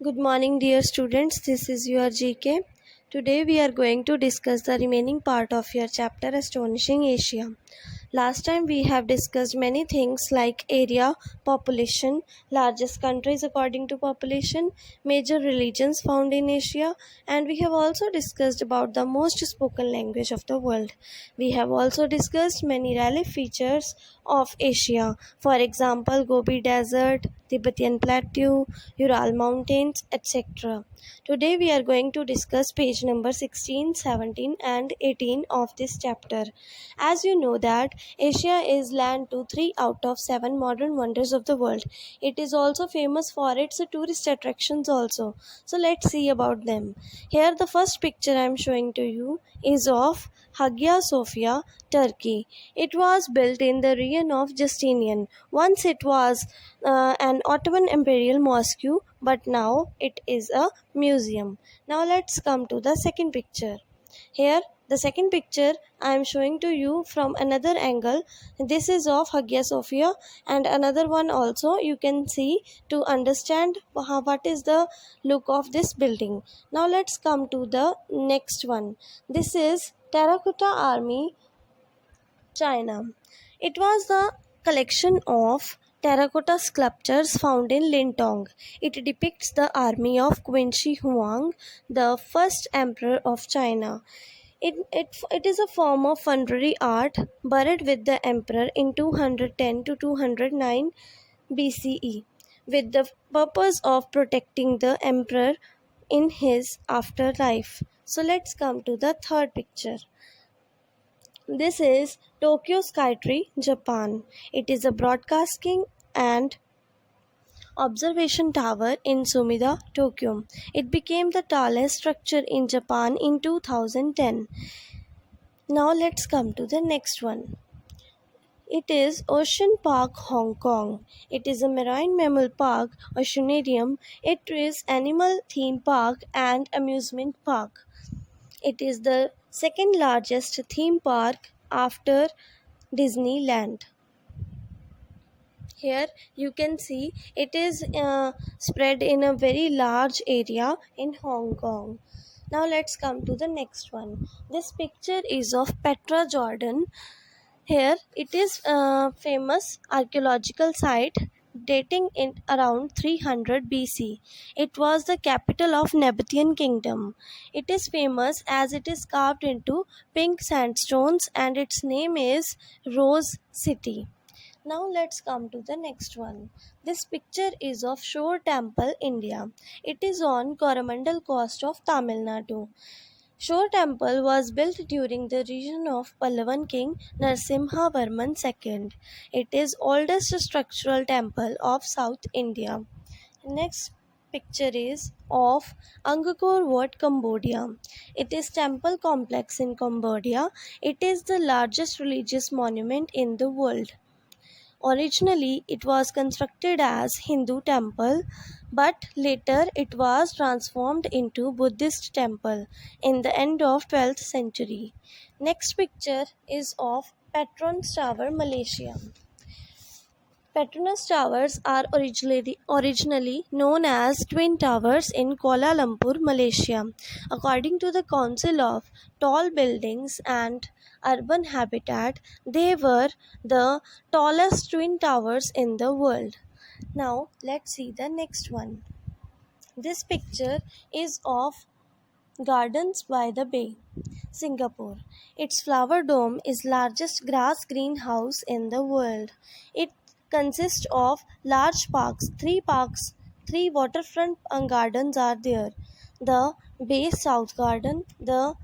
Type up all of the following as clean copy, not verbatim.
Good morning, dear students. This is your GK. Today we are going to discuss the remaining part of your chapter Astonishing Asia. Last time we have discussed many things like area, population, largest countries according to population, major religions found in Asia, and we have also discussed about the most spoken language of the world. We have also discussed many relief features of Asia, for example, Gobi Desert, Tibetan Plateau, Ural Mountains, etc. Today we are going to discuss page number 16, 17 and 18 of this chapter. As you know that Asia is land to 3 out of 7 modern wonders of the world. It is also famous for its tourist attractions also. So let's see about them. Here the first picture I am showing to you is of Hagia Sophia, Turkey. It was built in the reign of Justinian. Once it was an Ottoman imperial mosque, but now it is a museum. Now let's come to the second picture. Here the second picture I am showing to you from another angle. This is of Hagia Sophia, and another one also you can see to understand what is the look of this building. Now let's come to the next one. This is Terracotta Army, China. It was the collection of terracotta sculptures found in Lintong. It depicts the army of Qin Shi Huang, the first emperor of China. It is a form of funerary art buried with the emperor in 210 to 209 BCE with the purpose of protecting the emperor in his afterlife. So let's come to the third picture. This is Tokyo Skytree, Japan. It is a broadcasting and observation tower in Sumida, Tokyo. It became the tallest structure in Japan in 2010. Now let's come to the next one. It is Ocean Park, Hong Kong. It is a marine mammal park, oceanarium. It is animal theme park and amusement park. It is the second largest theme park after Disneyland. Here you can see it is spread in a very large area in Hong Kong. Now let's come to the next one. This picture is of Petra, Jordan. Here it is a famous archaeological site dating in around 300 BC. It was the capital of Nabatean kingdom. It is famous as it is carved into pink sandstones and its name is Rose City. Now let's come to the next one. This picture is of Shore Temple, India. It is on Coromandel coast of Tamil Nadu. Shore Temple was built during the reign of Pallavan king Narasimha Varman II. It is oldest structural temple of South India. Next picture is of Angkor Wat, Cambodia. It is temple complex in Cambodia. It is the largest religious monument in the world. Originally, it was constructed as Hindu temple, but later it was transformed into Buddhist temple in the end of 12th century. Next picture is of Petronas Tower, Malaysia. Petronas Towers are originally known as Twin Towers in Kuala Lumpur, Malaysia. According to the Council of Tall Buildings and Urban Habitat, they were the tallest twin towers in the world. Now, let's see the next one. This picture is of Gardens by the Bay, Singapore. Its flower dome is largest grass greenhouse in the world. It consists of large parks, three waterfront gardens are there. The Bay South Garden, the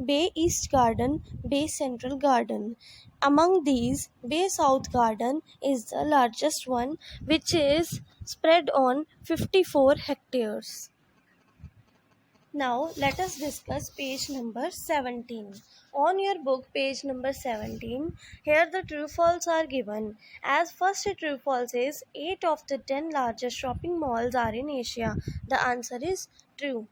Bay East Garden, Bay Central Garden. Among these, Bay South Garden is the largest one, which is spread on 54 hectares. Now let us discuss page number 17. On your book page number 17, here the true false are given. As first true false is 8 of the 10 largest shopping malls are in Asia. The answer is true.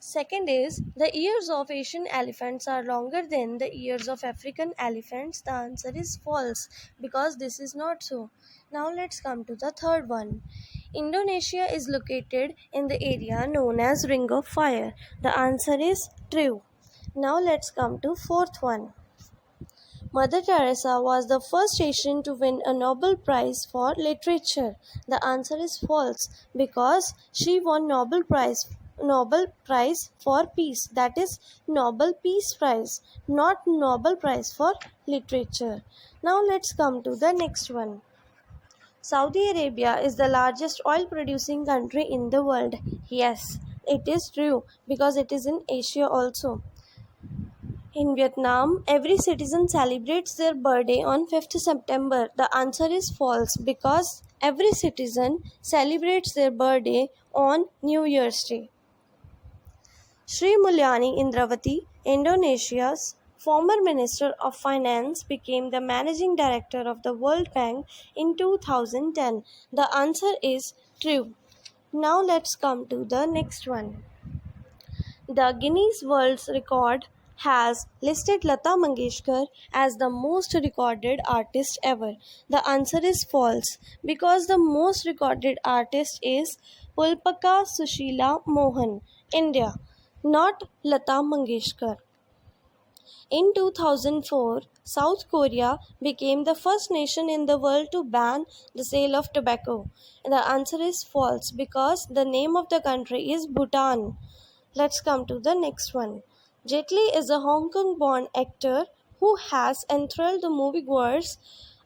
Second is, the ears of Asian elephants are longer than the ears of African elephants. The answer is false because this is not so. Now let's come to the third one. Indonesia is located in the area known as Ring of Fire. The answer is true. Now let's come to fourth one. Mother Teresa was the first Asian to win a Nobel Prize for Literature. The answer is false because she won Nobel Prize for Peace. That is Nobel Peace Prize, not Nobel Prize for Literature. Now let's come to the next one. Saudi Arabia is the largest oil producing country in the world. Yes, it is true because it is in Asia also. In Vietnam, every citizen celebrates their birthday on 5th September. The answer is false because every citizen celebrates their birthday on New Year's Day. Sri Mulyani Indrawati, Indonesia's former Minister of Finance, became the managing director of the World Bank in 2010. The answer is true. Now let's come to the next one. The Guinness World Record has listed Lata Mangeshkar as the most recorded artist ever. The answer is false because the most recorded artist is Pulpaka Sushila Mohan, India, not Lata Mangeshkar. In 2004, South Korea became the first nation in the world to ban the sale of tobacco. The answer is false because the name of the country is Bhutan. Let's come to the next one. Jet Li is a Hong Kong born actor who has enthralled the moviegoers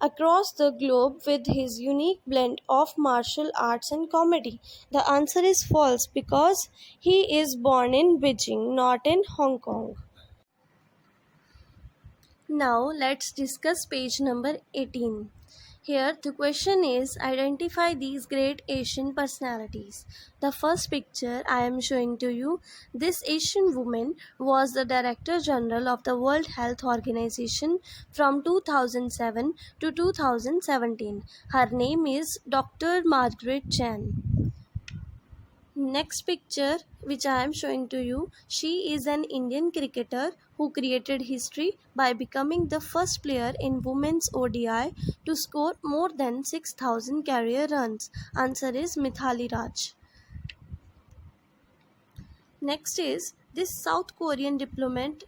across the globe with his unique blend of martial arts and comedy. The answer is false because he is born in Beijing, not in Hong Kong. Now let's discuss page number 18. Here the question is, identify these great Asian personalities. The first picture I am showing to you, this Asian woman was the Director General of the World Health Organization from 2007 to 2017. Her name is Dr. Margaret Chan. Next picture which I am showing to you, she is an Indian cricketer who created history by becoming the first player in women's ODI to score more than 6,000 career runs. Answer is Mithali Raj. Next is, this South Korean diplomat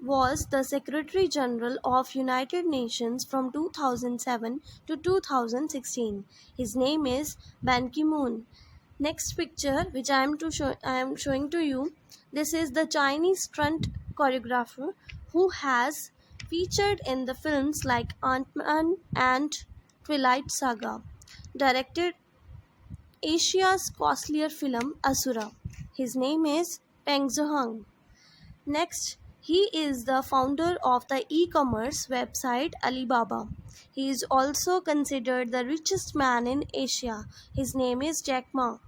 was the Secretary General of United Nations from 2007 to 2016. His name is Ban Ki-moon. Next picture which I am showing to you, this is the Chinese stunt choreographer who has featured in the films like Ant-Man and Twilight Saga. Directed Asia's costlier film Asura. His name is Peng Zhang. Next, he is the founder of the e-commerce website Alibaba. He is also considered the richest man in Asia. His name is Jack Ma.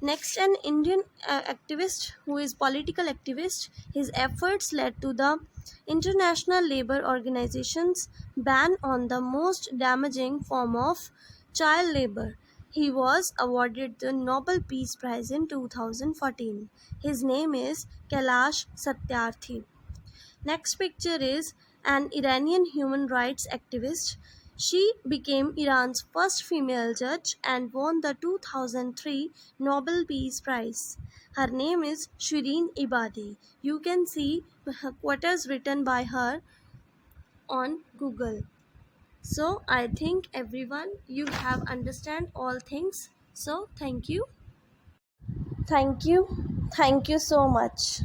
Next, an Indian activist who is political activist. His efforts led to the International Labour Organization's ban on the most damaging form of child labour. He was awarded the Nobel Peace Prize in 2014. His name is Kailash Satyarthi. Next picture is an Iranian human rights activist. She became Iran's first female judge and won the 2003 Nobel Peace Prize. Her name is Shireen Ebadi. You can see quotes written by her on Google. So I think everyone, you have understand all things. So thank you. Thank you. Thank you so much.